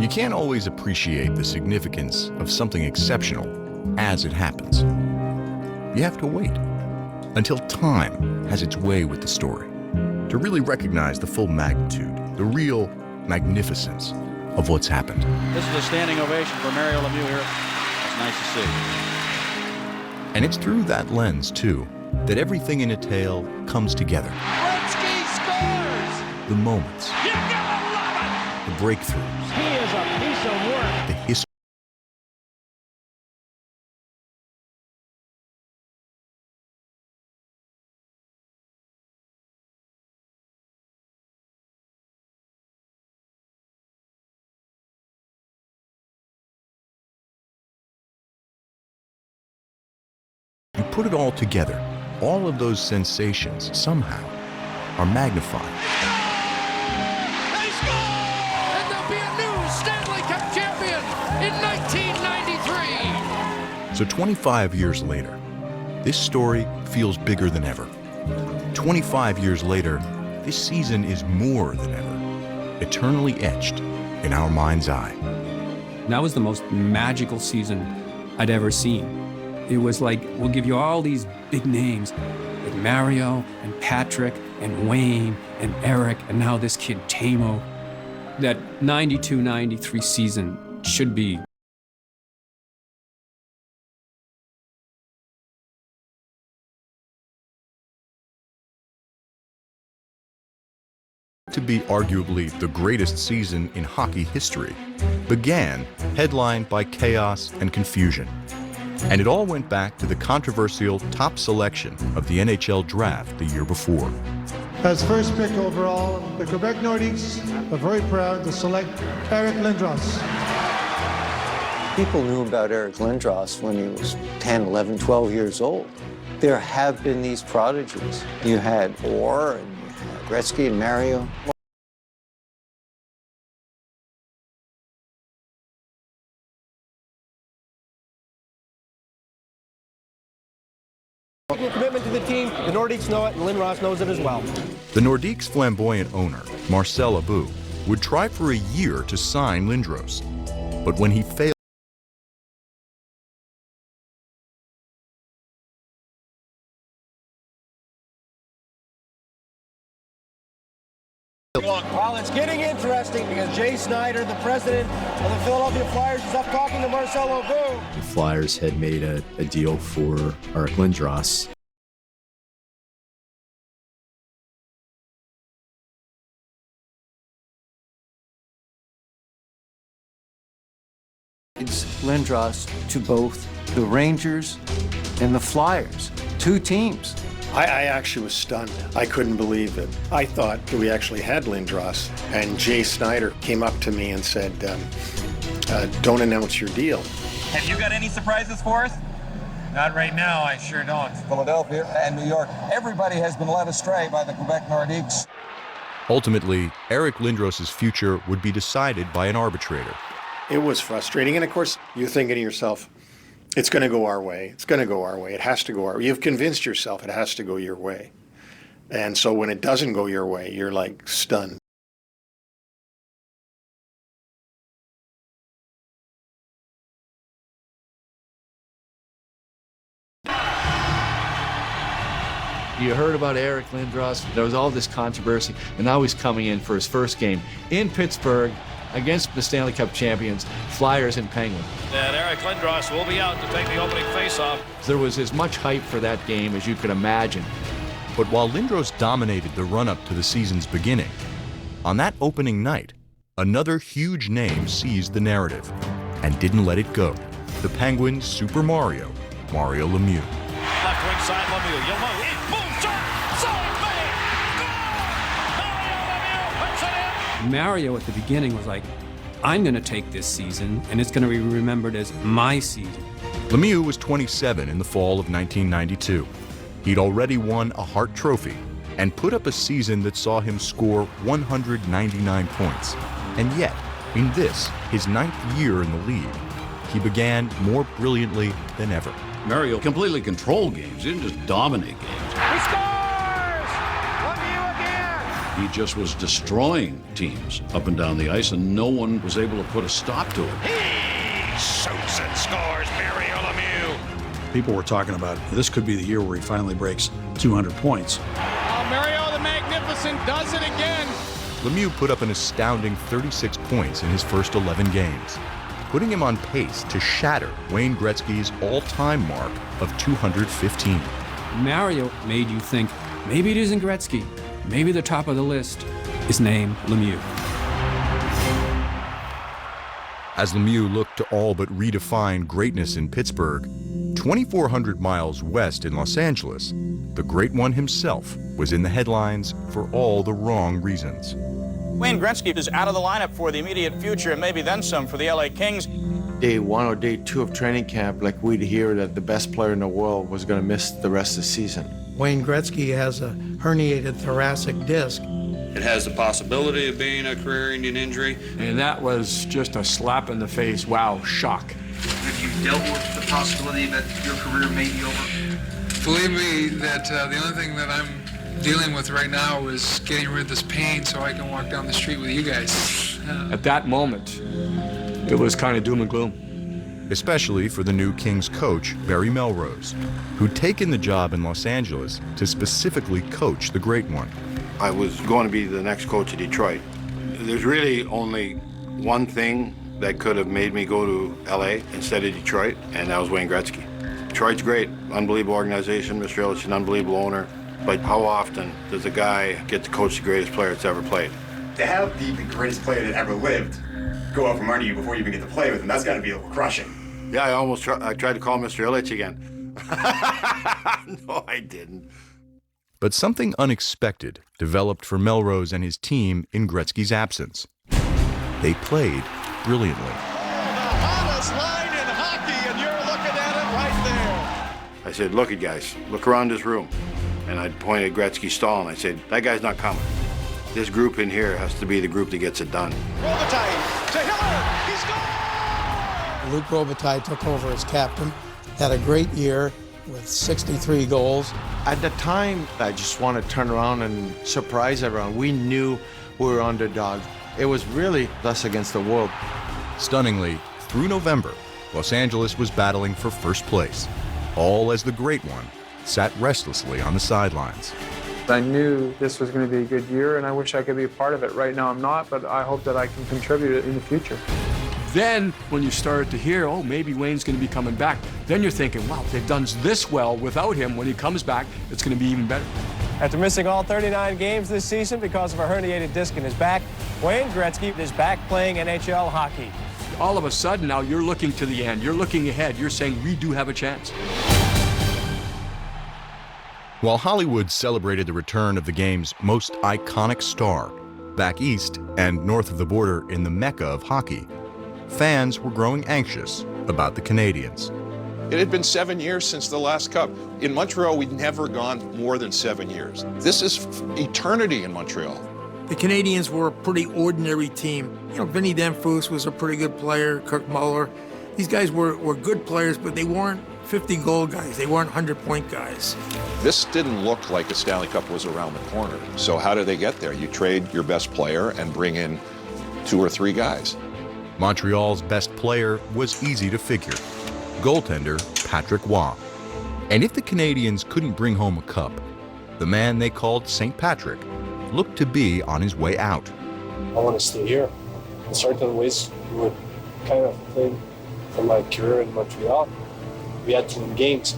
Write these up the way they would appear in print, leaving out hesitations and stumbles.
You can't always appreciate the significance of something exceptional as it happens. You have to wait until time has its way with the story to really recognize the full magnitude, the real magnificence of what's happened. This is a standing ovation for Mario Lemieux here. It's nice to see. And it's through that lens, too, that everything in a tale comes together. Gretzky scores! The moments, You gotta love it! the breakthroughs, He is a piece of work. the history. You put it all together, all of those sensations somehow are magnified. They score! And there'll be a new Stanley Cup champion in 1993. So 25 years later, this story feels bigger than ever. 25 years later, this season is more than ever, eternally etched in our mind's eye. That was the most magical season I'd ever seen. It was like, we'll give you all these big names, like Mario and Patrick and Wayne and Eric, and now this kid Tamo. That 92-93 season should be to be arguably the greatest season in hockey history, began headlined by chaos and confusion. And it all went back to the controversial top selection of the NHL draft the year before. As first pick overall, the Quebec Nordiques are very proud to select Eric Lindros. People knew about Eric Lindros when he was 10, 11, 12 years old. There have been these prodigies. You had Orr and you had Gretzky and Mario. Commitment to the team, the Nordiques know it, and Lindros knows it as well. The Nordiques' flamboyant owner, Marcel Abu, would try for a year to sign Lindros. But when he failed, Well, it's getting interesting because Jay Snyder, the president of the Philadelphia Flyers, is up talking to Marcel Aubin. The Flyers had made a deal for Eric Lindros. It's Lindros to both the Rangers and the Flyers, two teams. I actually was stunned. I couldn't believe it. I thought that we actually had Lindros, and Jay Snyder came up to me and said, don't announce your deal. Have you got any surprises for us? Not right now, I sure don't. Philadelphia and New York, everybody has been led astray by the Quebec Nordiques. ultimately, Eric Lindros' future would be decided by an arbitrator. It was frustrating, and of course, you're thinking to yourself, it's going to go our way. It's going to go our way. It has to go our way. You've convinced yourself it has to go your way. And so when it doesn't go your way, you're like stunned. You heard about Eric Lindros. There was all this controversy, and now he's coming in for his first game in Pittsburgh against the Stanley Cup champions, Flyers and Penguins. And Eric Lindros will be out to take the opening faceoff. There was as much hype for that game as you could imagine. But while Lindros dominated the run-up to the season's beginning, on that opening night, another huge name seized the narrative and didn't let it go. The Penguins' Super Mario, Mario Lemieux. Left wing side, Lemieux. Yellow, in, boom, shot, save, Mario Lemieux puts it in. Mario at the beginning was like, I'm going to take this season, and it's going to be remembered as my season. Lemieux was 27 in the fall of 1992. He'd already won a Hart Trophy and put up a season that saw him score 199 points. And yet, in this, his 9th year in the league, he began more brilliantly than ever. Mario completely controlled games. He didn't just dominate games. He scores! Lemieux again! He just was destroying teams up and down the ice, and no one was able to put a stop to it. He shoots and scores, Mario Lemieux. People were talking about this could be the year where he finally breaks 200 points. Mario the Magnificent does it again. Lemieux put up an astounding 36 points in his first 11 games, putting him on pace to shatter Wayne Gretzky's all-time mark of 215. Mario made you think, maybe it isn't Gretzky. Maybe the top of the list is named Lemieux. As Lemieux looked to all but redefine greatness in Pittsburgh, 2,400 miles west in Los Angeles, the Great One himself was in the headlines for all the wrong reasons. Wayne Gretzky is out of the lineup for the immediate future and maybe then some for the LA Kings. Day 1 or day 2 of training camp, like we'd hear that the best player in the world was going to miss the rest of the season. Wayne Gretzky has a herniated thoracic disc. It has the possibility of being a career-ending injury. And that was just a slap in the face, wow, shock. Have you dealt with the possibility that your career may be over? Believe me that the only thing that I'm dealing with right now is getting rid of this pain so I can walk down the street with you guys. At that moment, it was kind of doom and gloom. Especially for the new Kings coach, Barry Melrose, who'd taken the job in Los Angeles to specifically coach the Great One. I was going to be the next coach of Detroit. There's really only one thing that could have made me go to LA instead of Detroit, and that was Wayne Gretzky. Detroit's great, unbelievable organization. Mr. Ilitch, an unbelievable owner. But how often does a guy get to coach the greatest player that's ever played? To have the greatest player that ever lived go out from under you before you even get to play with him, that's got to be a little crushing. Yeah, I tried to call Mr. Ilitch again. No, I didn't. But something unexpected developed for Melrose and his team in Gretzky's absence. They played brilliantly. The hottest line in hockey, and you're looking at it right there. I said, look it, guys, look around this room. And I pointed at Gretzky's stall and I said, that guy's not coming. This group in here has to be the group that gets it done. Robitaille to Hiller, he's gone! Luc Robitaille took over as captain, had a great year with 63 goals. At the time, I just wanted to turn around and surprise everyone. We knew we were underdog. It was really us against the world. Stunningly, through November, Los Angeles was battling for first place, all as the Great One sat restlessly on the sidelines. I knew this was going to be a good year, and I wish I could be a part of it. Right now I'm not, but I hope that I can contribute in the future. Then, when you started to hear, oh, maybe Wayne's going to be coming back, then you're thinking, wow, they've done this well without him. When he comes back, it's going to be even better. After missing all 39 games this season because of a herniated disc in his back, Wayne Gretzky is back playing NHL hockey. All of a sudden, now you're looking to the end. You're looking ahead. You're saying, we do have a chance. While Hollywood celebrated the return of the game's most iconic star, back east and north of the border in the Mecca of hockey, fans were growing anxious about the Canadiens. It had been 7 years since the last Cup. In Montreal, we'd never gone more than 7 years. This is eternity in Montreal. The Canadiens were a pretty ordinary team. You know, Vinny Danfus was a pretty good player, Kirk Muller. These guys were good players, but they weren't 50-goal guys. They weren't 100-point guys. This didn't look like the Stanley Cup was around the corner. So how do they get there? You trade your best player and bring in 2 or 3 guys. Montreal's best player was easy to figure, goaltender Patrick Roy. And if the Canadiens couldn't bring home a cup, the man they called St. Patrick looked to be on his way out. I want to stay here. And certain ways we would kind of think from my career in Montreal. We had to win games.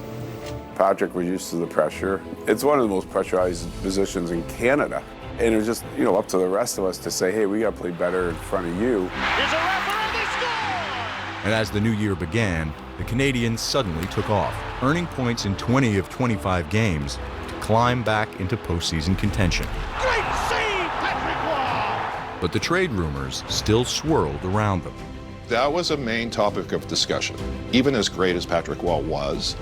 Patrick was used to the pressure. It's one of the most pressurized positions in Canada. And it was just, up to the rest of us to say, hey, we got to play better in front of you. Here's a wrapper, and they score! And as the new year began, the Canadiens suddenly took off, earning points in 20 of 25 games to climb back into postseason contention. Great save, Patrick Roy! But the trade rumors still swirled around them. That was a main topic of discussion. Even as great as Patrick Roy was,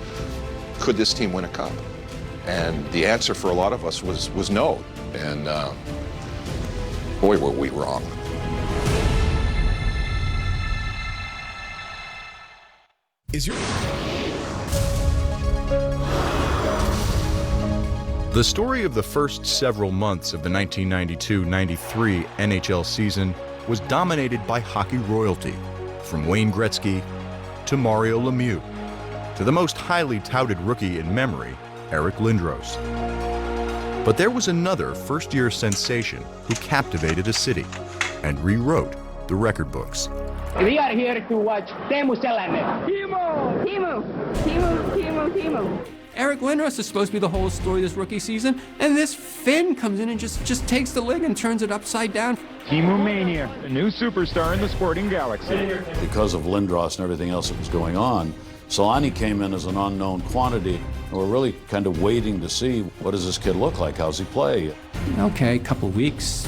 could this team win a cup? And the answer for a lot of us was no. And boy, were we wrong. The story of the first several months of the 1992-93 NHL season was dominated by hockey royalty, from Wayne Gretzky to Mario Lemieux, to the most highly touted rookie in memory, Eric Lindros. But there was another first-year sensation who captivated a city and rewrote the record books. We are here to watch Teemu Selänne. Teemu. Eric Lindros is supposed to be the whole story this rookie season, and this Finn comes in and just takes the leg and turns it upside down. Teemu Mania, a new superstar in the sporting galaxy. Because of Lindros and everything else that was going on, Selanne came in as an unknown quantity, and we're really kind of waiting to see, what does this kid look like? How's he play? Okay, couple weeks.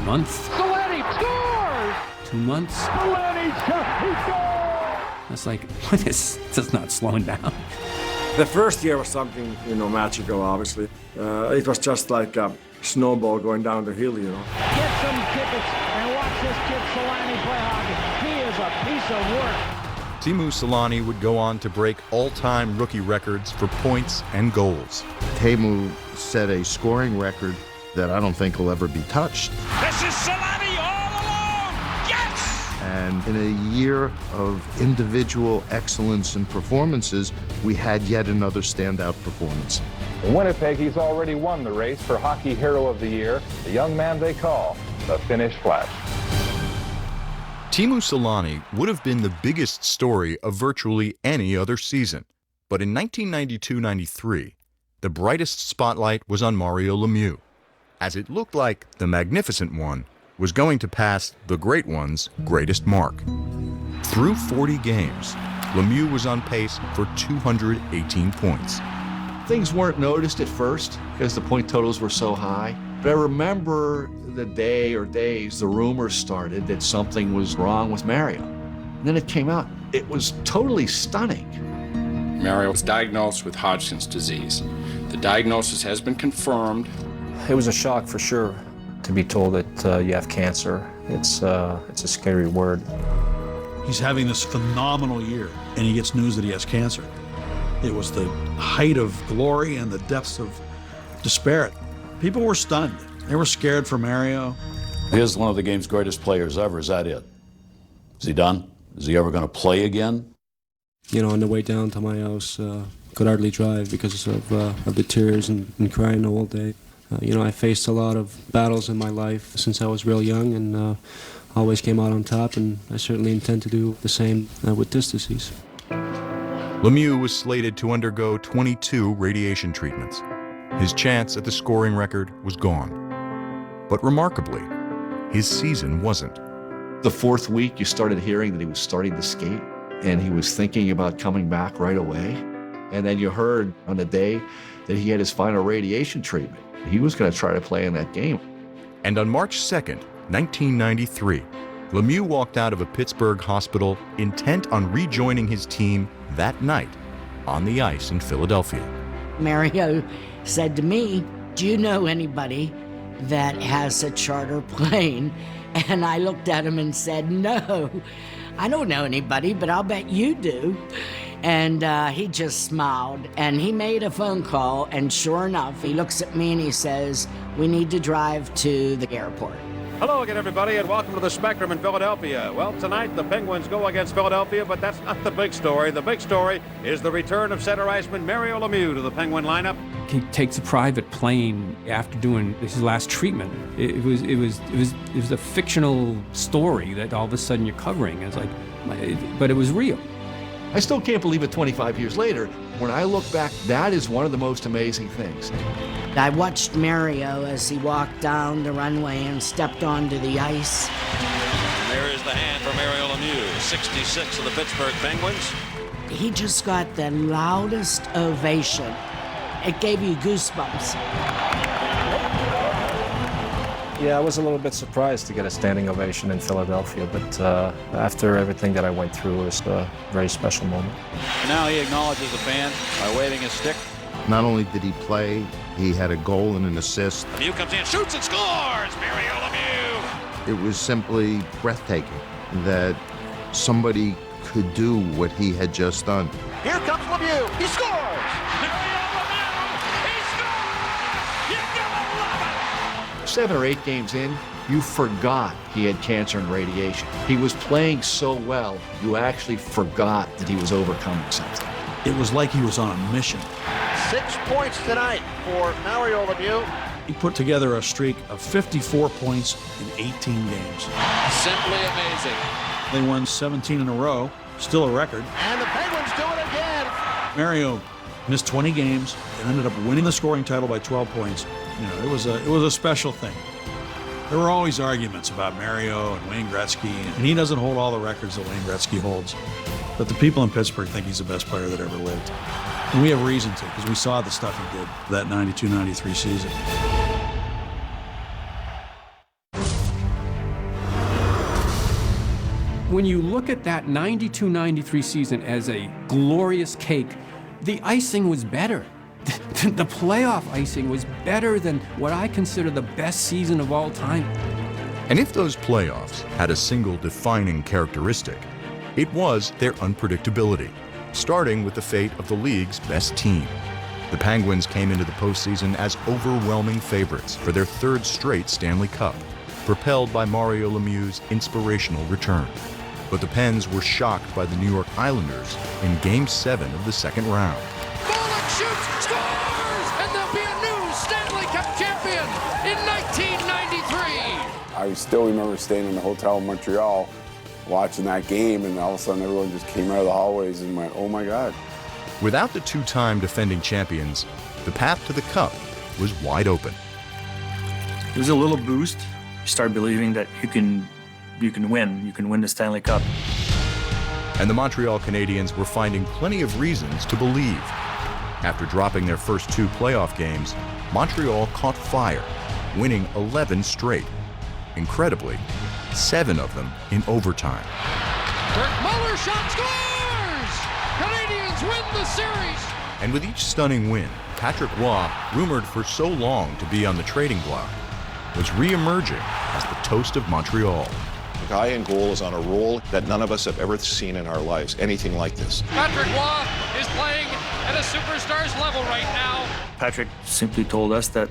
Month. Selanne scores! 2 months. Selanne scores! It's like, this is not slowing down. The first year was something, magical, obviously. It was just like a snowball going down the hill, Get some tickets and watch this kid Selanne play hockey. He is a piece of work. Teemu Selanne would go on to break all-time rookie records for points and goals. Teemu set a scoring record that I don't think will ever be touched. This is Selanne all alone! Yes! And in a year of individual excellence and performances, we had yet another standout performance. In Winnipeg, he's already won the race for Hockey Hero of the Year, the young man they call the Finnish Flash. Teemu Selanne would have been the biggest story of virtually any other season. But in 1992-93, the brightest spotlight was on Mario Lemieux, as it looked like the magnificent one was going to pass the great one's greatest mark. Through 40 games, Lemieux was on pace for 218 points. Things weren't noticed at first because the point totals were so high. But I remember the day or days the rumors started that something was wrong with Mario. And then it came out. It was totally stunning. Mario was diagnosed with Hodgkin's disease. The diagnosis has been confirmed. It was a shock for sure to be told that you have cancer. It's a scary word. He's having this phenomenal year, and he gets news that he has cancer. It was the height of glory and the depths of despair. People were stunned. They were scared for Mario. He is one of the game's greatest players ever. Is that it? Is he done? Is he ever going to play again? On the way down to my house, could hardly drive because of the tears and crying all day. I faced a lot of battles in my life since I was real young, and always came out on top, and I certainly intend to do the same with this disease. Lemieux was slated to undergo 22 radiation treatments. His chance at the scoring record was gone. But remarkably, his season wasn't. The fourth week, you started hearing that he was starting to skate, and he was thinking about coming back right away. And then you heard on the day that he had his final radiation treatment. He was going to try to play in that game. And on March 2nd, 1993, Lemieux walked out of a Pittsburgh hospital intent on rejoining his team that night on the ice in Philadelphia. Mario said to me, "Do you know anybody that has a charter plane?" And I looked at him and said, "No, I don't know anybody, but I'll bet you do." And he just smiled, and he made a phone call, and sure enough, he looks at me and he says, "We need to drive to the airport." Hello again, everybody, and welcome to the Spectrum in Philadelphia. Well, tonight the Penguins go against Philadelphia, but that's not the big story. The big story is the return of center iceman Mario Lemieux to the Penguin lineup. He takes a private plane after doing his last treatment. It was a fictional story that all of a sudden you're covering. It's like, but it was real. I still can't believe it 25 years later. When I look back, that is one of the most amazing things. I watched Mario as he walked down the runway and stepped onto the ice. And there is the hand for Mario Lemieux, 66 of the Pittsburgh Penguins. He just got the loudest ovation. It gave you goosebumps. Yeah, I was a little bit surprised to get a standing ovation in Philadelphia, but after everything that I went through, it was a very special moment. And now he acknowledges the fans by waving his stick. Not only did he play, he had a goal and an assist. Lemieux comes in, shoots and scores! Mario Lemieux! It was simply breathtaking that somebody could do what he had just done. Here comes Lemieux. He scores! Mario Lemieux 7 or 8 games in, you forgot he had cancer and radiation. He was playing so well, you actually forgot that he was overcoming something. It was like he was on a mission. 6 points tonight for Mario Lemieux. He put together a streak of 54 points in 18 games. Simply amazing. They won 17 in a row, still a record. And the Penguins do it again. Mario missed 20 games and ended up winning the scoring title by 12 points. You know, it was a special thing. There were always arguments about Mario and Wayne Gretzky, and he doesn't hold all the records that Wayne Gretzky holds. But the people in Pittsburgh think he's the best player that ever lived. And we have reason to, because we saw the stuff he did that 92-93 season. When you look at that 92-93 season as a glorious cake, the icing was better. The playoff icing was better than what I consider the best season of all time. And if those playoffs had a single defining characteristic, it was their unpredictability, starting with the fate of the league's best team. The Penguins came into the postseason as overwhelming favorites for their 3rd straight Stanley Cup, propelled by Mario Lemieux's inspirational return. But the Pens were shocked by the New York Islanders in Game 7 of the second round. Bullock shoots, scores, and there'll be a new Stanley Cup champion in 1993. I still remember staying in the hotel in Montreal watching that game, and all of a sudden everyone just came out of the hallways and went, oh my God. Without the 2-time defending champions, the path to the Cup was wide open. It was a little boost. You start believing that you can win the Stanley Cup. And the Montreal Canadiens were finding plenty of reasons to believe. After dropping their first 2 playoff games, Montreal caught fire, winning 11 straight. Incredibly, 7 of them in overtime. Dirk Muller shot, scores! Canadians win the series! And with each stunning win, Patrick Roy, rumored for so long to be on the trading block, was re-emerging as the toast of Montreal. The guy in goal is on a roll that none of us have ever seen in our lives, anything like this. Patrick Roy is playing at a superstar's level right now. Patrick simply told us that,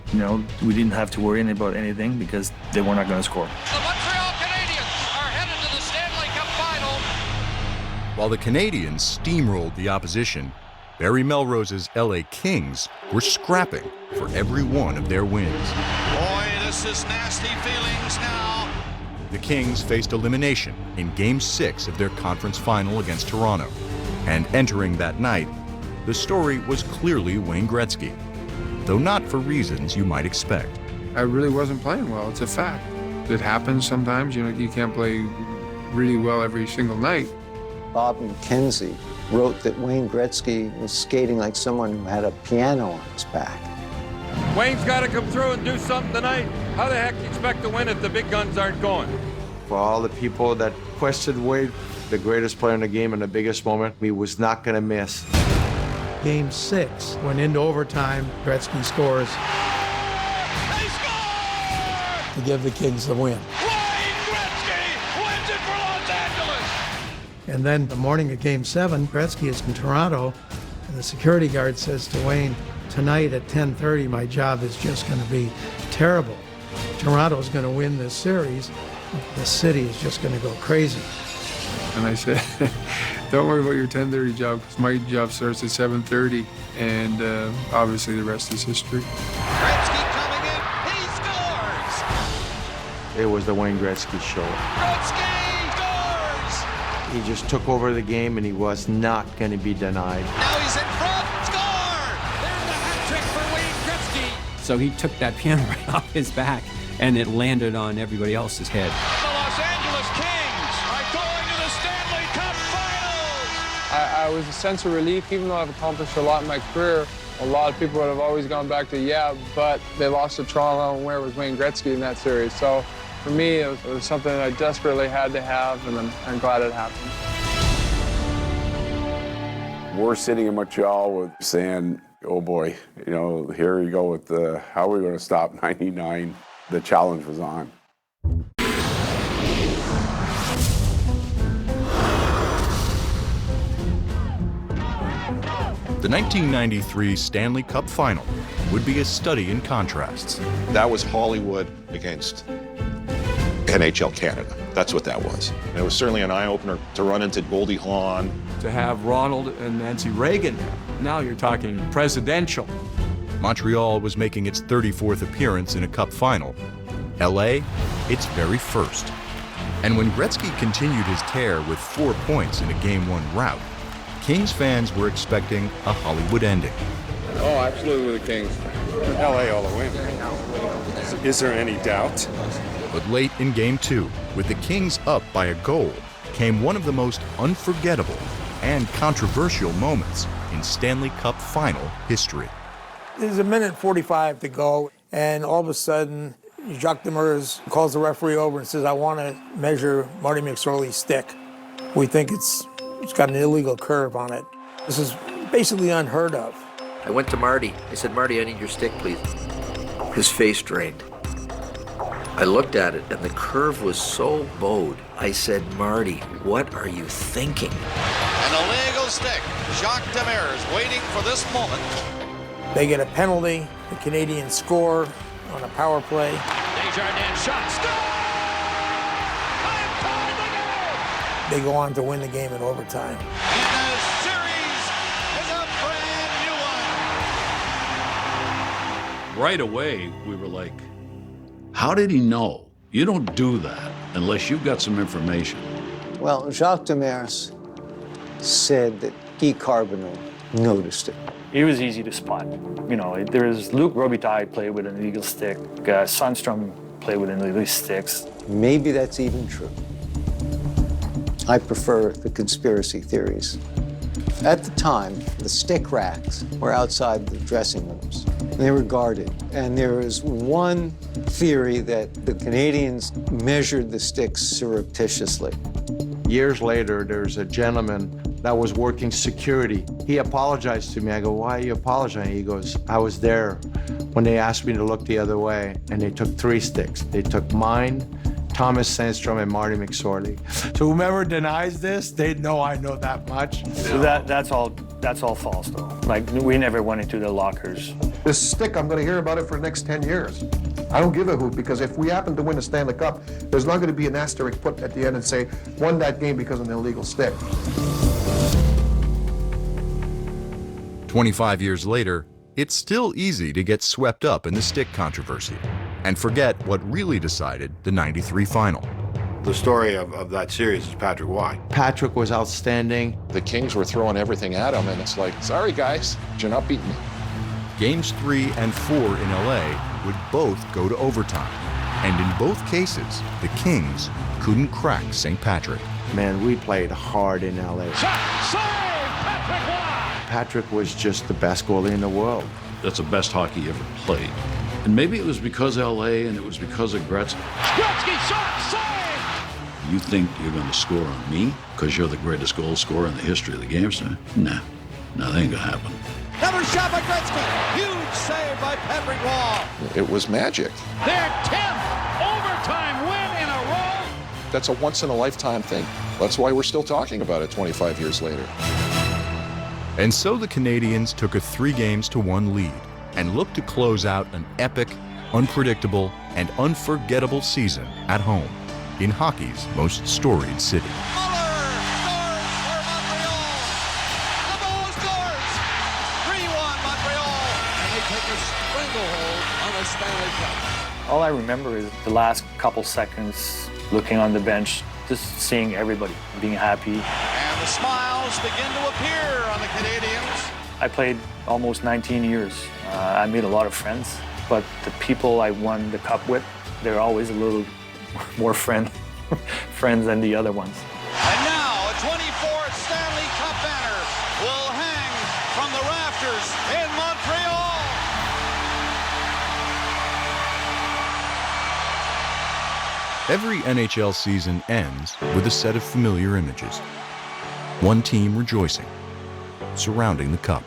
we didn't have to worry about anything because they were not going to score. The Montreal Canadiens are headed to the Stanley Cup final. While the Canadiens steamrolled the opposition, Barry Melrose's LA Kings were scrapping for every one of their wins. Boy, this is nasty feelings now. The Kings faced elimination in Game 6 of their conference final against Toronto. And entering that night, the story was clearly Wayne Gretzky, though not for reasons you might expect. I really wasn't playing well. It's a fact. It happens sometimes. You can't play really well every single night. Bob McKenzie wrote that Wayne Gretzky was skating like someone who had a piano on his back. Wayne's got to come through and do something tonight. How the heck do you expect to win if the big guns aren't going? For all the people that questioned Wade, the greatest player in the game and the biggest moment, he was not going to miss. Game 6 went into overtime. Gretzky scores. They score! To give the Kings the win. Wayne Gretzky wins it for Los Angeles! And then the morning of Game 7, Gretzky is in Toronto, and the security guard says to Wayne, tonight at 10:30, my job is just going to be terrible. Toronto's going to win this series. The city is just going to go crazy. And I said, don't worry about your 10:30 job, because my job starts at 7:30, and obviously the rest is history. Gretzky coming in, he scores! It was the Wayne Gretzky show. Gretzky scores! He just took over the game, and he was not going to be denied. Now he's in front, score! There's the hat trick for Wayne Gretzky! So he took that piano right off his back, and it landed on everybody else's head. The Los Angeles Kings are going to the Stanley Cup Finals! I was a sense of relief, even though I've accomplished a lot in my career. A lot of people would have always gone back to, but they lost to Toronto, and where was Wayne Gretzky in that series? So for me, it was something that I desperately had to have, and I'm glad it happened. We're sitting in Montreal with saying, oh boy, here you go with how are we going to stop 99? The challenge was on. The 1993 Stanley Cup Final would be a study in contrasts. That was Hollywood against NHL Canada. That's what that was. And it was certainly an eye-opener to run into Goldie Hawn. To have Ronald and Nancy Reagan there. Now you're talking presidential. Montreal was making its 34th appearance in a Cup final. LA, its very first. And when Gretzky continued his tear with 4 points in a Game 1 rout, Kings fans were expecting a Hollywood ending. Oh, absolutely the Kings. LA all the way. Is there any doubt? But late in Game 2, with the Kings up by a goal, came one of the most unforgettable and controversial moments in Stanley Cup final history. There's a minute 45 to go, and all of a sudden, Jacques Demers calls the referee over and says, I want to measure Marty McSorley's stick. We think it's got an illegal curve on it. This is basically unheard of. I went to Marty. I said, Marty, I need your stick, please. His face drained. I looked at it, and the curve was so bowed. I said, Marty, what are you thinking? An illegal stick. Jacques Demers waiting for this moment. They get a penalty. The Canadians score on a power play. Desjardins shot. Score! They go on to win the game in overtime. And the series is a brand new one. Right away, we were like, how did he know? You don't do that unless you've got some information. Well, Jacques Demers said that Guy Carbonneau noticed it. It was easy to spot. You know, there's Luc Robitaille played with an illegal stick. Sundstrom played with illegal sticks. Maybe that's even true. I prefer the conspiracy theories. At the time, the stick racks were outside the dressing rooms. They were guarded. And there was one theory that the Canadians measured the sticks surreptitiously. Years later, there's a gentleman that was working security. He apologized to me. I go, why are you apologizing? He goes, I was there when they asked me to look the other way, and they took 3 sticks. They took mine, Thomas Sandstrom, and Marty McSorley. So whomever denies this, they know I know that much. So that's all false, though. Like, we never went into the lockers. This stick, I'm going to hear about it for the next 10 years. I don't give a hoot, because if we happen to win the Stanley Cup, there's not going to be an asterisk put at the end and say, won that game because of an illegal stick. 25 years later, it's still easy to get swept up in the stick controversy and forget what really decided the '93 final. The story of that series is Patrick Waugh. Patrick was outstanding. The Kings were throwing everything at him, and it's like, sorry guys, you're not beating me. Games 3 and 4 in LA would both go to overtime. And in both cases, the Kings couldn't crack St. Patrick. Man, we played hard in LA. Shot, save, Patrick Waugh! Patrick was just the best goalie in the world. That's the best hockey ever played. And maybe it was because LA and it was because of Gretzky. Gretzky shot, save! You think you're going to score on me because you're the greatest goal scorer in the history of the game, sir? Nah, that ain't going to happen. Another shot by Gretzky. Huge save by Patrick Waugh. It was magic. Their 10th overtime win in a row. That's a once-in-a-lifetime thing. That's why we're still talking about it 25 years later. And so the Canadians took a 3-1 lead and looked to close out an epic, unpredictable, and unforgettable season at home in hockey's most storied city. All I remember is the last couple seconds, looking on the bench, just seeing everybody being happy. And the smiles begin to appear on the Canadians. I played almost 19 years. I made a lot of friends, but the people I won the cup with, they're always a little more friends than the other ones. And now a 24th Stanley Cup banner will hang from the rafters in Montreal. Every NHL season ends with a set of familiar images. One team rejoicing, surrounding the cup.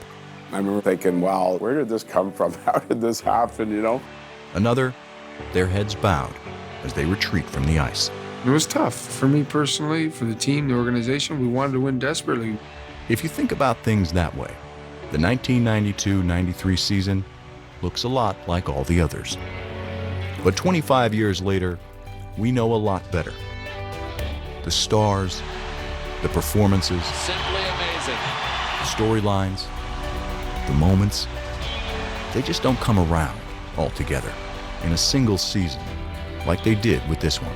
I remember thinking, wow, where did this come from? How did this happen, you know? Another, their heads bowed as they retreat from the ice. It was tough for me personally, for the team, the organization. We wanted to win desperately. If you think about things that way, the 1992-93 season looks a lot like all the others. But 25 years later, we know a lot better. The stars, the performances, Simply amazing. the storylines, the moments, they just don't come around all together in a single season like they did with this one.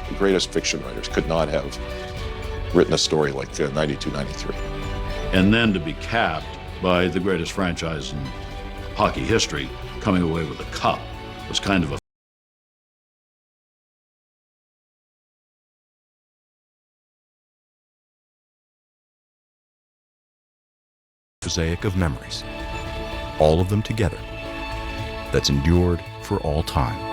The greatest fiction writers could not have written a story like 92-93. And then to be capped by the greatest franchise in hockey history coming away with a cup was kind of a mosaic of memories, all of them together, that's endured for all time.